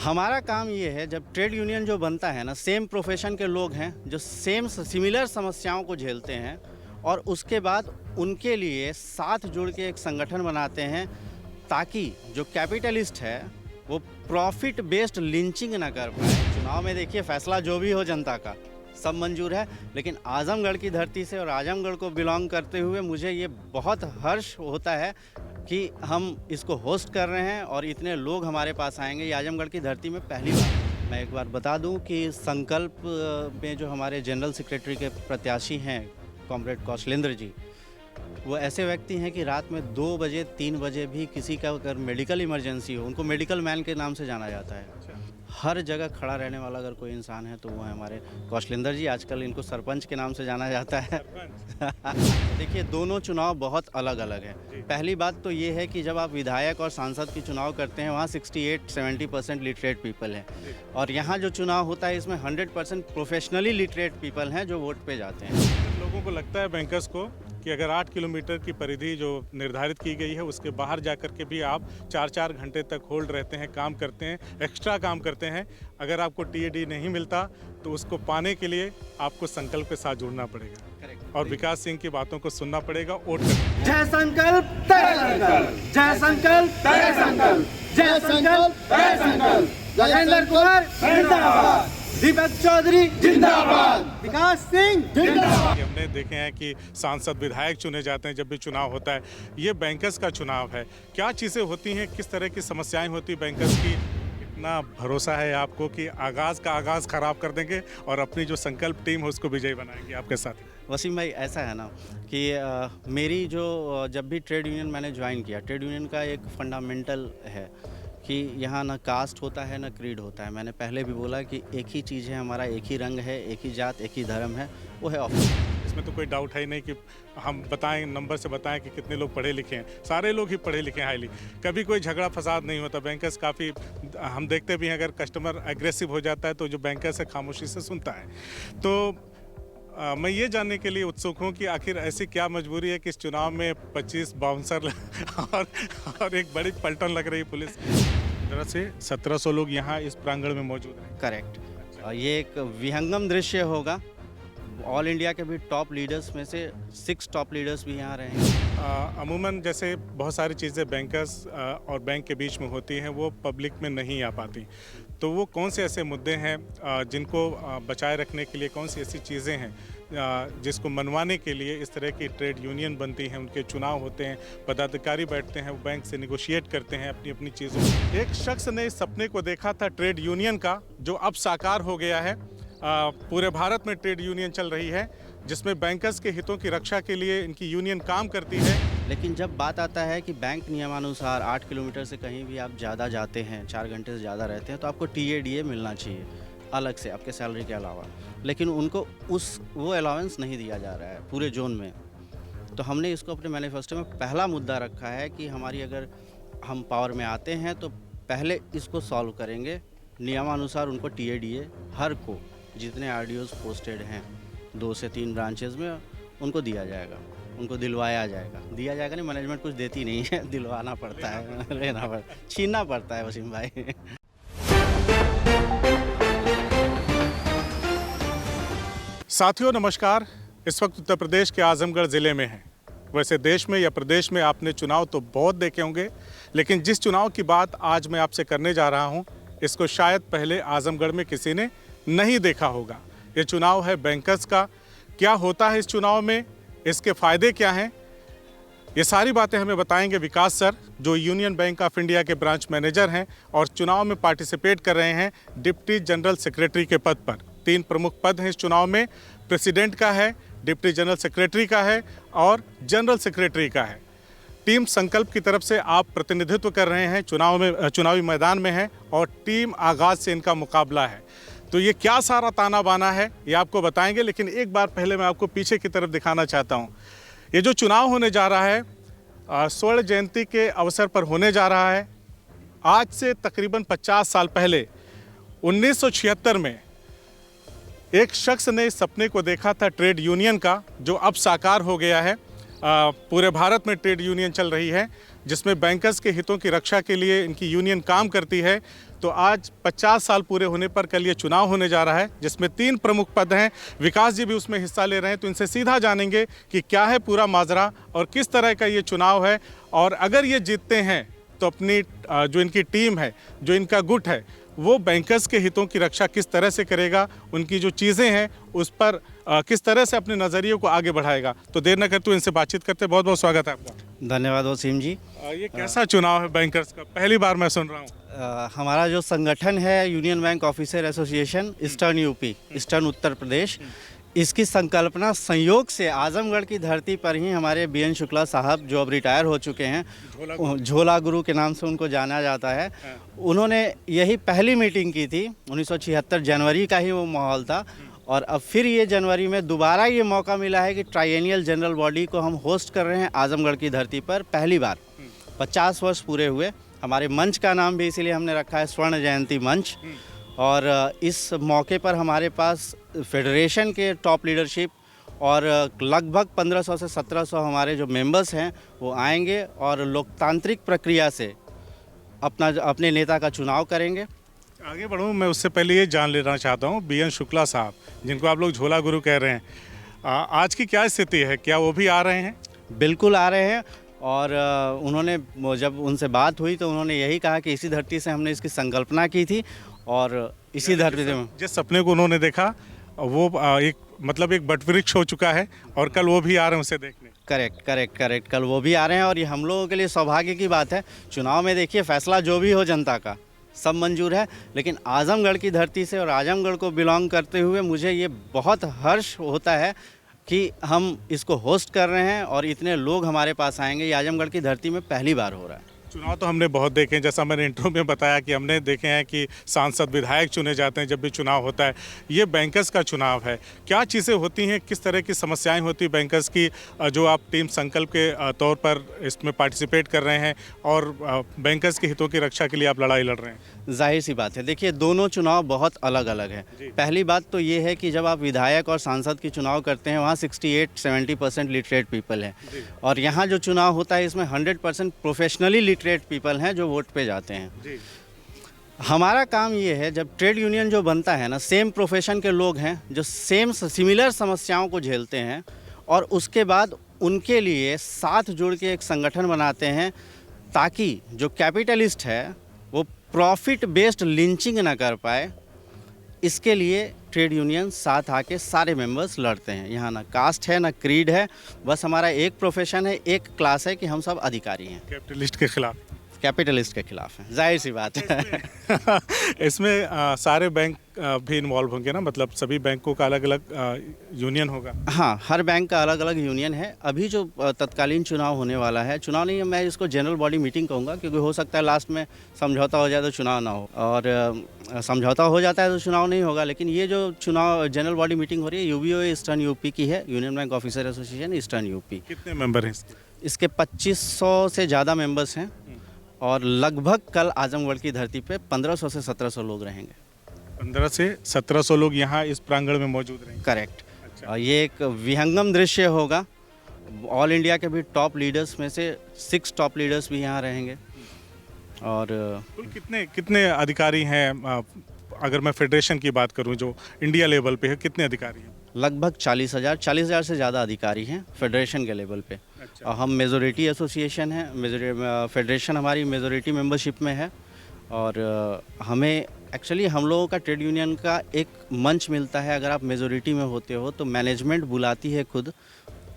हमारा काम ये है, जब ट्रेड यूनियन जो बनता है ना, सेम प्रोफेशन के लोग हैं जो सेम सिमिलर समस्याओं को झेलते हैं और उसके बाद उनके लिए साथ जुड़ के एक संगठन बनाते हैं ताकि जो कैपिटलिस्ट है वो प्रॉफिट बेस्ड लिंचिंग ना कर पाए। चुनाव में देखिए फैसला जो भी हो जनता का सब मंजूर है, लेकिन आजमगढ़ की धरती से और आजमगढ़ को बिलोंग करते हुए मुझे ये बहुत हर्ष होता है कि हम इसको होस्ट कर रहे हैं और इतने लोग हमारे पास आएंगे। ये आजमगढ़ की धरती में पहली बार। मैं एक बार बता दूं कि संकल्प में जो हमारे जनरल सेक्रेटरी के प्रत्याशी हैं कॉमरेड कौशलेंद्र जी, वो ऐसे व्यक्ति हैं कि रात में 2 बजे 3 बजे भी किसी का अगर मेडिकल इमरजेंसी हो, उनको मेडिकल मैन के नाम से जाना जाता है। हर जगह खड़ा रहने वाला अगर कोई इंसान है तो वो है हमारे कौशलेंद्र जी। आजकल इनको सरपंच के नाम से जाना जाता है। देखिए दोनों चुनाव बहुत अलग अलग है। पहली बात तो ये है कि जब आप विधायक और सांसद की चुनाव करते हैं वहाँ 68-70% लिटरेट पीपल है, और यहाँ जो चुनाव होता है इसमें 100% प्रोफेशनली लिटरेट पीपल हैं जो वोट पे जाते हैं। लोगों को लगता है बैंकर्स को कि अगर 8 किलोमीटर की परिधि जो निर्धारित की गई है उसके बाहर जाकर के भी आप 4-4 घंटे तक होल्ड रहते हैं, काम करते हैं, एक्स्ट्रा काम करते हैं। अगर आपको टीएडी नहीं मिलता तो उसको पाने के लिए आपको संकल्प के साथ जुड़ना पड़ेगा और विकास सिंह की बातों को सुनना पड़ेगा। वोट जय संकल्प तेरे संकल्प, जय संकल्प तेरे संकल्प, जय संकल्प तेरे संकल्प। राजेंद्र कुमार जिंदाबाद, दीपक चौधरी जिंदाबाद, विकास सिंह जिंदाबाद। हमने देखे हैं कि सांसद विधायक चुने जाते हैं जब भी चुनाव होता है। ये बैंकर्स का चुनाव है, क्या चीज़ें होती हैं, किस तरह की समस्याएं होती बैंकर्स की? इतना भरोसा है आपको कि आगाज़ का आगाज़ खराब कर देंगे और अपनी जो संकल्प टीम है उसको विजयी बनाएंगे आपके साथ? वसीम भाई, ऐसा है ना कि मेरी जो जब भी ट्रेड यूनियन मैंने ज्वाइन किया, ट्रेड यूनियन का एक फंडामेंटल है कि यहाँ ना कास्ट होता है ना क्रीड होता है। मैंने पहले भी बोला कि एक ही चीज़ है हमारा, एक ही रंग है, एक ही जात, एक ही धर्म है, वो है ऑफिस। इसमें तो कोई डाउट है ही नहीं कि हम बताएं, नंबर से बताएं कि कितने लोग पढ़े लिखे हैं। सारे लोग ही पढ़े लिखे हैं हाईली, कभी कोई झगड़ा फसाद नहीं होता। बैंकर्स काफ़ी हम देखते भी हैं, अगर कस्टमर एग्रेसिव हो जाता है तो जो बैंकर्स है खामोशी से सुनता है। तो मैं ये जानने के लिए उत्सुक हूँ कि आखिर ऐसी क्या मजबूरी है कि इस चुनाव में 25 बाउंसर और एक बड़ी पलटन लग रही पुलिस की। तरह से 1700 लोग यहाँ इस प्रांगण में मौजूद हैं। करेक्ट। ये एक विहंगम दृश्य होगा। ऑल इंडिया के भी टॉप लीडर्स में से 6 टॉप लीडर्स भी यहाँ रहेंगे। अमूमन जैसे बहुत सारी चीज़ें बैंकर्स और बैंक के बीच में होती हैं वो पब्लिक में नहीं आ पाती, तो वो कौन से ऐसे मुद्दे हैं जिनको बचाए रखने के लिए, कौन सी ऐसी चीज़ें हैं जिसको मनवाने के लिए इस तरह की ट्रेड यूनियन बनती हैं, उनके चुनाव होते हैं, पदाधिकारी बैठते हैं, वो बैंक से निगोशिएट करते हैं अपनी अपनी चीज़ों। एक शख्स ने इस सपने को देखा था ट्रेड यूनियन का, जो अब साकार हो गया है। पूरे भारत में ट्रेड यूनियन चल रही है जिसमें बैंकर्स के हितों की रक्षा के लिए इनकी यूनियन काम करती है। लेकिन जब बात आता है कि बैंक नियमानुसार 8 किलोमीटर से कहीं भी आप ज़्यादा जाते हैं, 4 घंटे से ज़्यादा रहते हैं, तो आपको टीएडीए मिलना चाहिए अलग से आपके सैलरी के अलावा। लेकिन उनको वो अलाउंस नहीं दिया जा रहा है पूरे जोन में। तो हमने इसको अपने मैनिफेस्टो में पहला मुद्दा रखा है कि हमारी अगर हम पावर में आते हैं तो पहले इसको सॉल्व करेंगे। नियमानुसार उनको टीएडीए हर को, जितने आरडीओज पोस्टेड हैं 2 से 3 ब्रांचेज में, उनको दिया जाएगा, उनको दिलवाया जाएगा। दिया जाएगा नहीं, मैनेजमेंट कुछ देती नहीं है, दिलवाना पड़ता है, लेना पड़ता, छीनना पड़ता है वसीम भाई। साथियों नमस्कार, इस वक्त उत्तर प्रदेश के आजमगढ़ ज़िले में हैं। वैसे देश में या प्रदेश में आपने चुनाव तो बहुत देखे होंगे, लेकिन जिस चुनाव की बात आज मैं आपसे करने जा रहा हूं, इसको शायद पहले आजमगढ़ में किसी ने नहीं देखा होगा। ये चुनाव है बैंकर्स का। क्या होता है इस चुनाव में, इसके फ़ायदे क्या हैं, ये सारी बातें हमें बताएंगे विकास सर, जो यूनियन बैंक ऑफ इंडिया के ब्रांच मैनेजर हैं और चुनाव में पार्टिसिपेट कर रहे हैं डिप्टी जनरल सेक्रेटरी के पद पर। 3 प्रमुख पद हैं इस चुनाव में, प्रेसिडेंट का है, डिप्टी जनरल सेक्रेटरी का है और जनरल सेक्रेटरी का है। टीम संकल्प की तरफ से आप प्रतिनिधित्व कर रहे हैं, चुनावी मैदान में हैं और टीम आगाज़ से इनका मुकाबला है। तो ये क्या सारा ताना बाना है ये आपको बताएंगे, लेकिन एक बार पहले मैं आपको पीछे की तरफ दिखाना चाहता हूँ। ये जो चुनाव होने जा रहा है स्वर्ण जयंती के अवसर पर होने जा रहा है। आज से तकरीबन 50 साल पहले 1976 में एक शख्स ने इस सपने को देखा था ट्रेड यूनियन का, जो अब साकार हो गया है। पूरे भारत में ट्रेड यूनियन चल रही है। जिसमें बैंकर्स के हितों की रक्षा के लिए इनकी यूनियन काम करती है। तो आज 50 साल पूरे होने पर कल ये चुनाव होने जा रहा है, जिसमें 3 प्रमुख पद हैं। विकास जी भी उसमें हिस्सा ले रहे हैं, तो इनसे सीधा जानेंगे कि क्या है पूरा माजरा और किस तरह का ये चुनाव है, और अगर ये जीतते हैं तो अपनी जो इनकी टीम है, जो इनका गुट है, वो बैंकर्स के हितों की रक्षा किस तरह से करेगा, उनकी जो चीज़ें हैं उस पर किस तरह से अपने नज़रिए को आगे बढ़ाएगा। तो देर न करते इनसे बातचीत करते। बहुत बहुत स्वागत है आपका। धन्यवाद वसीम जी। ये कैसा चुनाव है बैंकर्स का, पहली बार मैं सुन रहा हूँ। हमारा जो संगठन है Union Bank officer association eastern UP, eastern Uttar Pradesh, इसकी संकल्पना संयोग से आजमगढ़ की धरती पर ही हमारे बीएन शुक्ला साहब, जो अब रिटायर हो चुके हैं, झोला गुरु के नाम से उनको जाना जाता है, उन्होंने यही पहली मीटिंग की थी। 1976 जनवरी का ही वो माहौल था, और अब फिर ये जनवरी में दोबारा ये मौका मिला है कि ट्राइएनियल जनरल बॉडी को हम होस्ट कर रहे हैं आजमगढ़ की धरती पर पहली बार। 50 वर्ष पूरे हुए। हमारे मंच का नाम भी इसीलिए हमने रखा है स्वर्ण जयंती मंच। और इस मौके पर हमारे पास फेडरेशन के टॉप लीडरशिप और लगभग 1500 से 1700 हमारे जो मेंबर्स हैं वो आएंगे और लोकतांत्रिक प्रक्रिया से अपने नेता का चुनाव करेंगे। आगे बढ़ूँ मैं उससे पहले ये जान लेना चाहता हूँ, बीएन शुक्ला साहब जिनको आप लोग झोला गुरु कह रहे हैं, आज की क्या स्थिति है, क्या वो भी आ रहे हैं? बिल्कुल आ रहे हैं। और उन्होंने, जब उनसे बात हुई तो उन्होंने यही कहा कि इसी धरती से हमने इसकी संकल्पना की थी और इसी धरती से जिस सपने को उन्होंने देखा वो एक बटवृक्ष हो चुका है, और कल वो भी आ रहे हैं उसे देखने। करेक्ट, कल वो भी आ रहे हैं। और ये हम लोगों के लिए सौभाग्य की बात है। चुनाव में देखिए फैसला जो भी हो जनता का सब मंजूर है, लेकिन आजमगढ़ की धरती से और आजमगढ़ को बिलोंग करते हुए मुझे ये बहुत हर्ष होता है कि हम इसको होस्ट कर रहे हैं और इतने लोग हमारे पास आएंगे। ये आजमगढ़ की धरती में पहली बार हो रहा है। चुनाव तो हमने बहुत देखे हैं, जैसा मैंने इंट्रो में बताया कि हमने देखे हैं कि सांसद विधायक चुने जाते हैं जब भी चुनाव होता है। ये बैंकर्स का चुनाव है, क्या चीज़ें होती हैं, किस तरह की समस्याएं होती हैं बैंकर्स की, जो आप टीम संकल्प के तौर पर इसमें पार्टिसिपेट कर रहे हैं और बैंकर्स के हितों की रक्षा के लिए आप लड़ाई लड़ रहे हैं? जाहिर सी बात है, देखिए दोनों चुनाव बहुत अलग अलग है। पहली बात तो ये है कि जब आप विधायक और सांसद की चुनाव करते हैं वहाँ 68-70% लिटरेट पीपल है, और यहाँ जो चुनाव होता है इसमें 100% प्रोफेशनली लिटरेट पीपल हैं जो वोट पे जाते हैं। हमारा काम ये है, जब ट्रेड यूनियन जो बनता है ना, सेम प्रोफेशन के लोग हैं जो सिमिलर समस्याओं को झेलते हैं, और उसके बाद उनके लिए साथ जुड़ के एक संगठन बनाते हैं ताकि जो कैपिटलिस्ट है वो प्रॉफिट बेस्ड लिंचिंग ना कर पाए। इसके लिए ट्रेड यूनियन साथ आके सारे मेंबर्स लड़ते हैं। यहाँ ना कास्ट है ना क्रीड है, बस हमारा एक प्रोफेशन है, एक क्लास है कि हम सब अधिकारी हैं। कैपिटलिस्ट के खिलाफ है, जाहिर सी बात है। इसमें सारे बैंक भी इन्वॉल्व होंगे ना, मतलब सभी बैंकों का अलग अलग यूनियन होगा? हाँ, हर बैंक का अलग अलग यूनियन है। अभी जो तत्कालीन चुनाव होने वाला है, चुनाव नहीं, मैं इसको जनरल बॉडी मीटिंग कहूँगा, क्योंकि हो सकता है लास्ट में समझौता हो जाए तो चुनाव ना हो, और समझौता हो जाता है तो चुनाव नहीं होगा। लेकिन ये जो चुनाव जनरल बॉडी मीटिंग हो रही है यूबीओ ईस्टर्न यूपी की है, Union Bank officer association eastern UP. कितने मेंबर हैं इसके? 2500 से ज़्यादा मेंबर्स हैं, और लगभग कल आजमगढ़ की धरती पे 1500 से 1700 लोग रहेंगे। 15 से 1700 लोग यहाँ इस प्रांगण में मौजूद रहेंगे? करेक्ट। अच्छा। और ये एक विहंगम दृश्य होगा। ऑल इंडिया के भी टॉप लीडर्स में से 6 टॉप लीडर्स भी यहाँ रहेंगे। और कितने अधिकारी हैं? अगर मैं फेडरेशन की बात करूँ जो इंडिया लेवल पे है, कितने अधिकारी हैं? लगभग 40,000 से ज़्यादा अधिकारी हैं फेडरेशन के लेवल पे। अच्छा। और हम मेजोरिटी एसोसिएशन है, फेडरेशन हमारी मेजोरिटी मेंबरशिप में है, और हमें एक्चुअली हम लोगों का ट्रेड यूनियन का एक मंच मिलता है। अगर आप मेजोरिटी में होते हो तो मैनेजमेंट बुलाती है खुद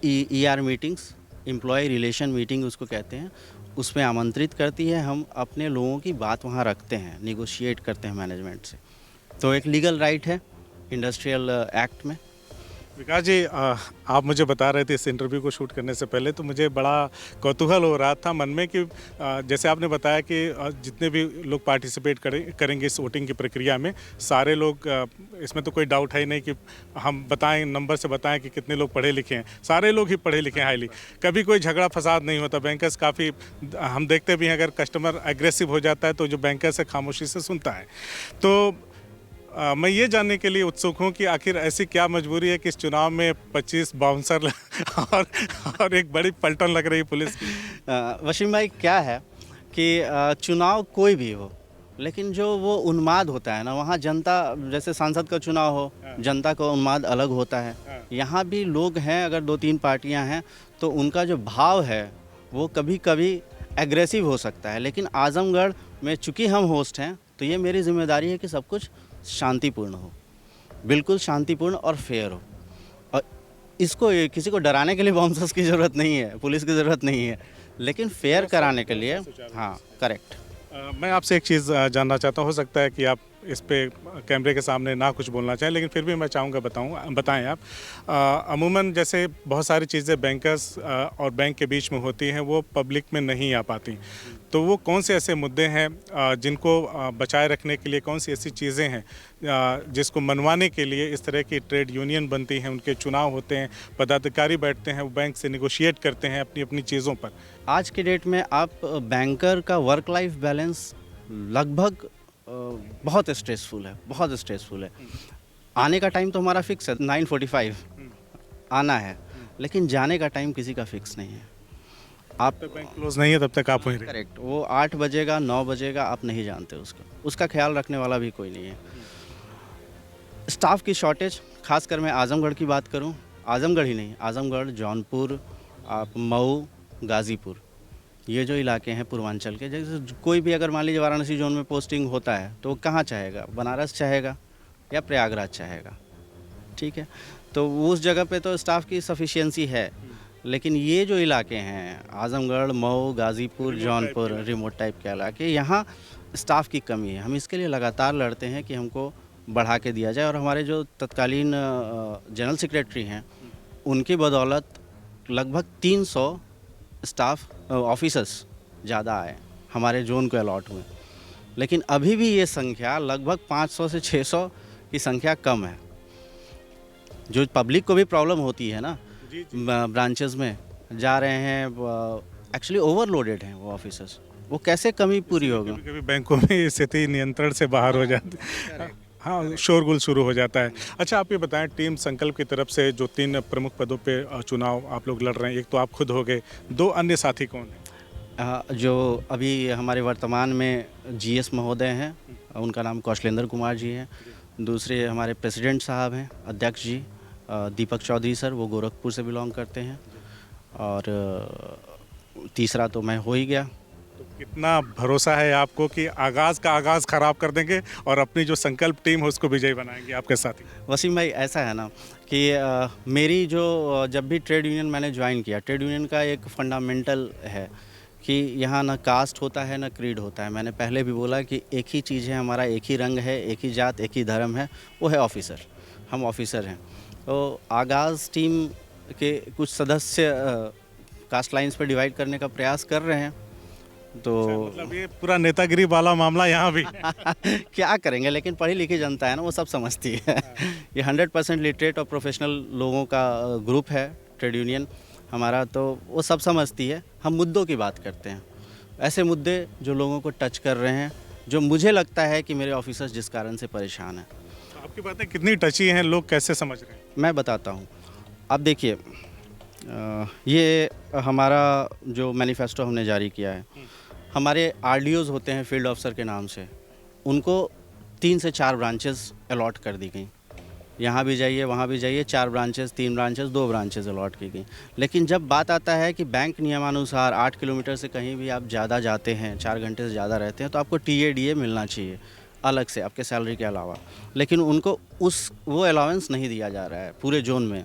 ER meetings, employ relation meeting उसको कहते हैं, उसमें आमंत्रित करती है। हम अपने लोगों की बात वहाँ रखते हैं, निगोशिएट करते हैं मैनेजमेंट से। तो एक लीगल राइट है इंडस्ट्रियल एक्ट में। विकास जी, आप मुझे बता रहे थे इस इंटरव्यू को शूट करने से पहले, तो मुझे बड़ा कौतूहल हो रहा था मन में कि जैसे आपने बताया कि जितने भी लोग पार्टिसिपेट करेंगे इस वोटिंग की प्रक्रिया में, सारे लोग, इसमें तो कोई डाउट है ही नहीं कि हम बताएं, नंबर से बताएं कि कितने लोग पढ़े लिखे हैं। सारे लोग ही पढ़े लिखे हैं हाईली, कभी कोई झगड़ा फसाद नहीं होता। बैंकर्स काफ़ी, हम देखते भी हैं अगर कस्टमर एग्रेसिव हो जाता है तो जो बैंकर्स है खामोशी से सुनता है। तो मैं ये जानने के लिए उत्सुक हूँ कि आखिर ऐसी क्या मजबूरी है कि इस चुनाव में 25 बाउंसर और एक बड़ी पलटन लग रही पुलिस की। वसीम भाई क्या है कि चुनाव कोई भी हो, लेकिन जो वो उन्माद होता है ना, वहाँ जनता, जैसे सांसद का चुनाव हो, जनता का उन्माद अलग होता है। यहाँ भी लोग हैं, अगर 2-3 पार्टियाँ हैं तो उनका जो भाव है वो कभी कभी एग्रेसिव हो सकता है। लेकिन आजमगढ़ में चूँकि हम होस्ट हैं तो ये मेरी जिम्मेदारी है कि सब कुछ शांतिपूर्ण हो, बिल्कुल शांतिपूर्ण और फेयर हो। और इसको किसी को डराने के लिए बॉम्बर्स की ज़रूरत नहीं है, पुलिस की ज़रूरत नहीं है, लेकिन फेयर कराने के लिए, हाँ करेक्ट। मैं आपसे एक चीज़ जानना चाहता हूँ, हो सकता है कि आप इस पे कैमरे के सामने ना कुछ बोलना चाहें, लेकिन फिर भी मैं चाहूँगा बताएं आप। अमूमन जैसे बहुत सारी चीज़ें बैंकर्स और बैंक के बीच में होती हैं, वो पब्लिक में नहीं आ पाती, तो वो कौन से ऐसे मुद्दे हैं जिनको बचाए रखने के लिए, कौन सी ऐसी चीज़ें हैं जिसको मनवाने के लिए इस तरह की ट्रेड यूनियन बनती हैं, उनके चुनाव होते हैं, पदाधिकारी बैठते हैं, वो बैंक से निगोशिएट करते हैं अपनी अपनी चीज़ों पर। आज के डेट में आप बैंकर का वर्क लाइफ बैलेंस लगभग बहुत स्ट्रेसफुल है, बहुत स्ट्रेसफुल है। आने का टाइम तो हमारा फिक्स है, 9:45 आना है, लेकिन जाने का टाइम किसी का फिक्स नहीं है। आप जब तक बैंक क्लोज नहीं है तब तक आप वहीं रहें। करेक्ट, वो 8 बजेगा 9 बजेगा आप नहीं जानते उसका ख्याल रखने वाला भी कोई नहीं है। स्टाफ की शॉर्टेज, खासकर मैं आजमगढ़ की बात करूं, आजमगढ़ ही नहीं, आजमगढ़, जौनपुर, आप मऊ, गाज़ीपुर, ये जो इलाके हैं पूर्वांचल के, जैसे कोई भी अगर मान लीजिए वाराणसी जोन में पोस्टिंग होता है तो वो कहाँ चाहेगा, बनारस चाहेगा या प्रयागराज चाहेगा, ठीक है। तो उस जगह पे तो स्टाफ की सफिशिएंसी है, लेकिन ये जो इलाके हैं आजमगढ़, मऊ, गाज़ीपुर, जौनपुर, रिमोट टाइप के इलाके, यहाँ स्टाफ की कमी है। हम इसके लिए लगातार लड़ते हैं कि हमको बढ़ा के दिया जाए, और हमारे जो तत्कालीन जनरल सेक्रेटरी हैं उनकी बदौलत लगभग 300 स्टाफ ऑफिसर्स ज़्यादा आए हमारे जोन को अलॉट हुए, लेकिन अभी भी ये संख्या लगभग 500 से 600 की संख्या कम है। जो पब्लिक को भी प्रॉब्लम होती है ना, ब्रांचेस में जा रहे हैं, एक्चुअली ओवरलोडेड हैं वो ऑफिसर्स, वो कैसे कमी पूरी होगी। कभी बैंकों में स्थिति नियंत्रण से बाहर हो जाती है, हाँ शोरगुल शुरू हो जाता है। अच्छा आप ये बताएं, टीम संकल्प की तरफ से जो 3 प्रमुख पदों पे चुनाव आप लोग लड़ रहे हैं, एक तो आप खुद हो गए, 2 अन्य साथी कौन हैं? जो अभी हमारे वर्तमान में जीएस महोदय हैं, उनका नाम कौशलेंद्र कुमार जी हैं। दूसरे हमारे प्रेसिडेंट साहब हैं, अध्यक्ष जी दीपक चौधरी सर, वो गोरखपुर से बिलोंग करते हैं। और तीसरा तो मैं हो ही गया। तो कितना भरोसा है आपको कि आगाज़ का आगाज़ ख़राब कर देंगे और अपनी जो संकल्प टीम है उसको विजयी बनाएंगे आपके साथी? वसीम भाई ऐसा है ना कि मेरी जो जब भी ट्रेड यूनियन मैंने ज्वाइन किया, ट्रेड यूनियन का एक फंडामेंटल है कि यहाँ ना कास्ट होता है ना क्रीड होता है। मैंने पहले भी बोला कि एक ही चीज़ है, हमारा एक ही रंग है, एक ही जात, एक ही धर्म है, वो है ऑफिसर। हम ऑफिसर हैं। तो आगाज़ टीम के कुछ सदस्य कास्ट लाइंस पर डिवाइड करने का प्रयास कर रहे हैं, तो मतलब ये पूरा नेतागिरी वाला मामला यहाँ भी क्या करेंगे, लेकिन पढ़ी लिखी जनता है ना, वो सब समझती है। ये 100% लिटरेट और प्रोफेशनल लोगों का ग्रुप है ट्रेड यूनियन हमारा, तो वो सब समझती है। हम मुद्दों की बात करते हैं, ऐसे मुद्दे जो लोगों को टच कर रहे हैं, जो मुझे लगता है कि मेरे ऑफिसर्स जिस कारण से परेशान हैं। आपकी बातें कितनी टची हैं, लोग कैसे समझ रहे हैं? मैं बताता हूँ। अब देखिए, ये हमारा जो मैनिफेस्टो हमने जारी किया है, हमारे आरडीओज़ होते हैं फील्ड ऑफिसर के नाम से, उनको 3 से 4 ब्रांचेस अलॉट कर दी गई। यहाँ भी जाइए, वहाँ भी जाइए, 4 ब्रांचेस, 3 ब्रांचेस, 2 ब्रांचेस अलॉट की गई। लेकिन जब बात आता है कि बैंक नियमानुसार 8 किलोमीटर से कहीं भी आप ज़्यादा जाते हैं, 4 घंटे से ज़्यादा रहते हैं, तो आपको TADA मिलना चाहिए अलग से, आपके सैलरी के अलावा। लेकिन उनको वो अलाउंस नहीं दिया जा रहा है पूरे जोन में।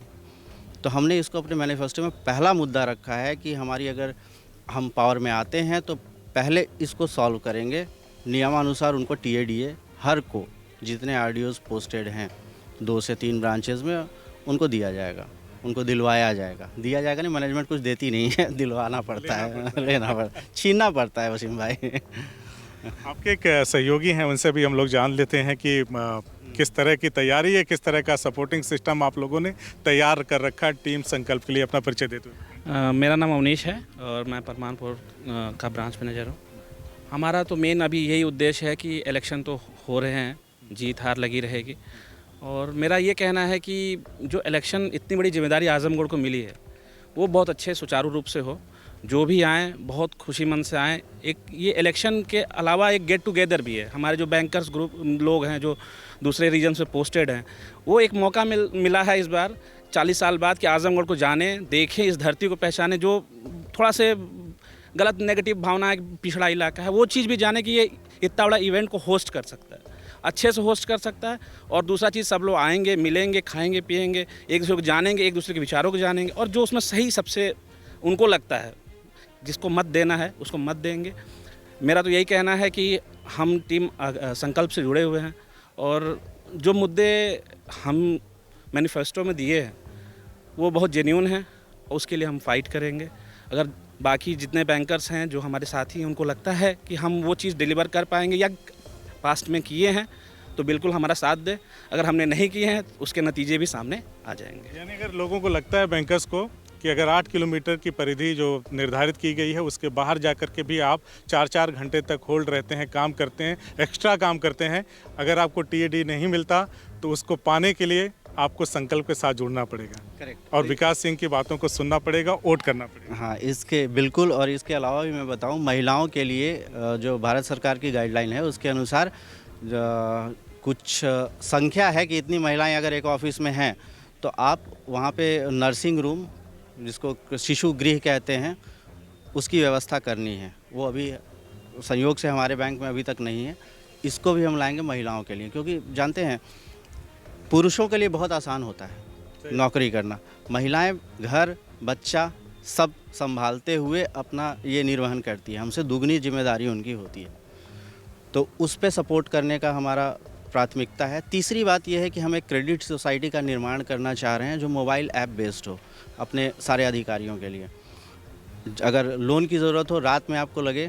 तो हमने इसको अपने मैनिफेस्टो में पहला मुद्दा रखा है कि हमारी अगर हम पावर में आते हैं तो पहले इसको सॉल्व करेंगे। नियमानुसार उनको TADA हर को, जितने RDOs पोस्टेड हैं 2 से 3 ब्रांचेस में, उनको दिया जाएगा, उनको दिलवाया जाएगा। दिया जाएगा नहीं, मैनेजमेंट कुछ देती नहीं है, दिलवाना पड़ता है, लेना पड़ता है, छीनना पड़ता है। वसीम भाई आपके एक सहयोगी हैं, उनसे भी हम लोग जान लेते हैं कि किस तरह की तैयारी है, किस तरह का सपोर्टिंग सिस्टम आप लोगों ने तैयार कर रखा है टीम संकल्प के लिए। अपना परिचय देते हुए। मेरा नाम अवनीश है और मैं परमानपुर का ब्रांच मैनेजर हूँ। हमारा तो मेन अभी यही उद्देश्य है कि इलेक्शन तो हो रहे हैं, जीत हार लगी रहेगी, और मेरा ये कहना है कि जो इलेक्शन इतनी बड़ी जिम्मेदारी आजमगढ़ को मिली है वो बहुत अच्छे सुचारू रूप से हो। जो भी आएँ बहुत खुशी मन से आएँ। एक ये इलेक्शन के अलावा एक गेट टुगेदर भी है। हमारे जो बैंकर्स ग्रुप लोग हैं जो दूसरे रीजन से पोस्टेड हैं, वो एक मौका मिला है इस बार 40 साल बाद कि आजमगढ़ को जानें, देखें, इस धरती को पहचानें। जो थोड़ा से गलत नेगेटिव भावना पिछड़ा इलाका है, वो चीज़ भी जाने कि ये इतना बड़ा इवेंट को होस्ट कर सकता है, अच्छे से होस्ट कर सकता है। और दूसरा चीज़, सब लोग आएंगे, मिलेंगे, खाएंगे, पिएंगे, एक दूसरे को जानेंगे, एक दूसरे के विचारों को जानेंगे, और जो उसमें सही सबसे उनको लगता है, जिसको मत देना है उसको मत देंगे। मेरा तो यही कहना है कि हम टीम संकल्प से जुड़े हुए हैं, और जो मुद्दे हम मैनिफेस्टो में दिए हैं वो बहुत जेन्युइन हैं, और उसके लिए हम फाइट करेंगे। अगर बाकी जितने बैंकर्स हैं जो हमारे साथी हैं, उनको लगता है कि हम वो चीज़ डिलीवर कर पाएंगे या पास्ट में किए हैं, तो बिल्कुल हमारा साथ दे। अगर हमने नहीं किए हैं तो उसके नतीजे भी सामने आ जाएंगे। यानी अगर लोगों को लगता है बैंकर्स को कि अगर 8 किलोमीटर की परिधि जो निर्धारित की गई है उसके बाहर जाकर के भी आप 4-4 घंटे तक होल्ड रहते हैं, काम करते हैं, एक्स्ट्रा काम करते हैं, अगर आपको टीएडी नहीं मिलता तो उसको पाने के लिए आपको संकल्प के साथ जुड़ना पड़ेगा। करेक्ट। और विकास सिंह की बातों को सुनना पड़ेगा, वोट करना पड़ेगा। हाँ, इसके बिल्कुल। और इसके अलावा भी मैं बताऊं, महिलाओं के लिए जो भारत सरकार की गाइडलाइन है उसके अनुसार कुछ संख्या है कि इतनी महिलाएं अगर एक ऑफिस में हैं तो आप वहाँ पे नर्सिंग रूम, जिसको शिशु गृह कहते हैं, उसकी व्यवस्था करनी है। वो अभी संयोग से हमारे बैंक में अभी तक नहीं है। इसको भी हम लाएंगे महिलाओं के लिए, क्योंकि जानते हैं पुरुषों के लिए बहुत आसान होता है नौकरी करना, महिलाएं घर बच्चा सब संभालते हुए अपना ये निर्वहन करती है, हमसे दुगनी जिम्मेदारी उनकी होती है, तो उस पे सपोर्ट करने का हमारा प्राथमिकता है। तीसरी बात यह है कि हम एक क्रेडिट सोसाइटी का निर्माण करना चाह रहे हैं जो मोबाइल ऐप बेस्ड हो अपने सारे अधिकारियों के लिए। अगर लोन की ज़रूरत हो, रात में आपको लगे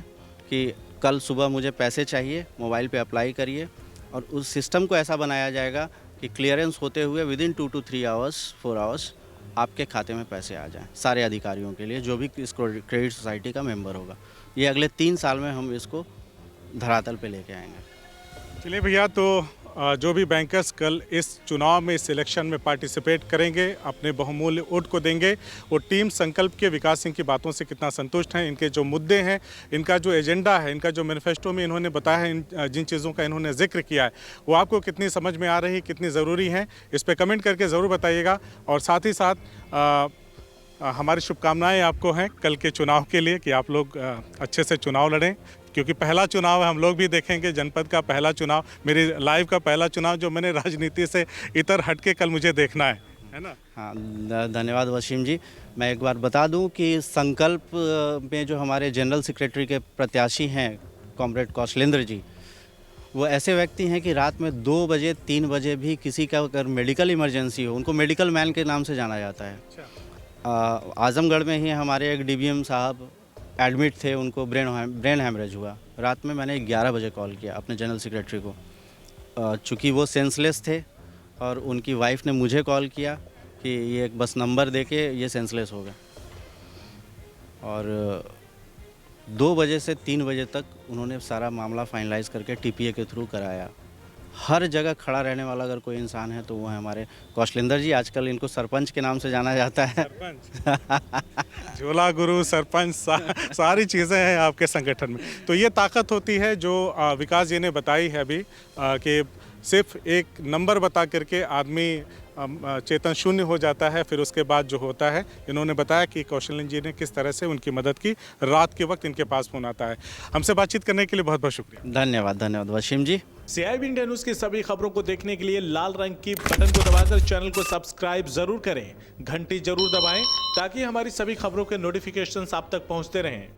कि कल सुबह मुझे पैसे चाहिए, मोबाइल पे अप्लाई करिए, और उस सिस्टम को ऐसा बनाया जाएगा कि क्लियरेंस होते हुए विदिन 2 to 3 आवर्स 4 आवर्स आपके खाते में पैसे आ जाएं सारे अधिकारियों के लिए, जो भी इस क्रेडिट सोसाइटी का मेंबर होगा। ये अगले 3 साल में हम इसको धरातल पे लेके आएंगे। चलिए भैया, तो जो भी बैंकर्स कल इस चुनाव में, इस इलेक्शन में पार्टिसिपेट करेंगे, अपने बहुमूल्य वोट को देंगे, वो टीम संकल्प के विकास सिंह की बातों से कितना संतुष्ट हैं, इनके जो मुद्दे हैं, इनका जो एजेंडा है, इनका जो मैनिफेस्टो में इन्होंने बताया है, जिन चीज़ों का इन्होंने जिक्र किया है, वो आपको कितनी समझ में आ रही, कितनी ज़रूरी है, इस पर कमेंट करके ज़रूर बताइएगा। और साथ ही साथ हमारी शुभकामनाएँ आपको हैं कल के चुनाव के लिए, कि आप लोग अच्छे से चुनाव लड़ें, क्योंकि पहला चुनाव है, हम लोग भी देखेंगे, जनपद का पहला चुनाव, मेरी लाइफ का पहला चुनाव जो मैंने राजनीति से इतर हटके कल मुझे देखना है ना। हाँ, धन्यवाद वसीम जी। मैं एक बार बता दूं कि संकल्प में जो हमारे जनरल सेक्रेटरी के प्रत्याशी हैं कॉमरेड कौशलेंद्र जी, वो ऐसे व्यक्ति हैं कि रात में 2 बजे 3 बजे भी किसी का अगर मेडिकल इमरजेंसी हो, उनको मेडिकल मैन के नाम से जाना जाता है। आजमगढ़ में ही हमारे एक डीबीएम साहब एडमिट थे, उनको ब्रेन हैमरेज हुआ। रात में मैंने 11 बजे कॉल किया अपने जनरल सेक्रेटरी को, चूँकि वो सेंसलेस थे, और उनकी वाइफ ने मुझे कॉल किया कि ये एक बस नंबर देके ये सेंसलेस हो गए, और 2 बजे से 3 बजे तक उन्होंने सारा मामला फाइनलाइज करके टीपीए के थ्रू कराया। हर जगह खड़ा रहने वाला अगर कोई इंसान है तो वो है हमारे कौशलेंद्र जी। आजकल इनको सरपंच के नाम से जाना जाता है। झोला गुरु, सरपंच, सारी चीज़ें हैं आपके संगठन में। तो ये ताकत होती है जो विकास जी ने बताई है अभी, कि सिर्फ एक नंबर बता करके आदमी चेतन शून्य हो जाता है, फिर उसके बाद जो होता है, इन्होंने बताया कि कौशलेंद्र जी ने किस तरह से उनकी मदद की, रात के वक्त इनके पास फ़ोन आता है। हमसे बातचीत करने के लिए बहुत बहुत शुक्रिया। धन्यवाद वसीम जी। CIB इंडिया न्यूज़ की सभी खबरों को देखने के लिए लाल रंग की बटन को दबाकर चैनल को सब्सक्राइब जरूर करें, घंटी जरूर दबाएं, ताकि हमारी सभी खबरों के नोटिफिकेशंस आप तक पहुंचते रहें।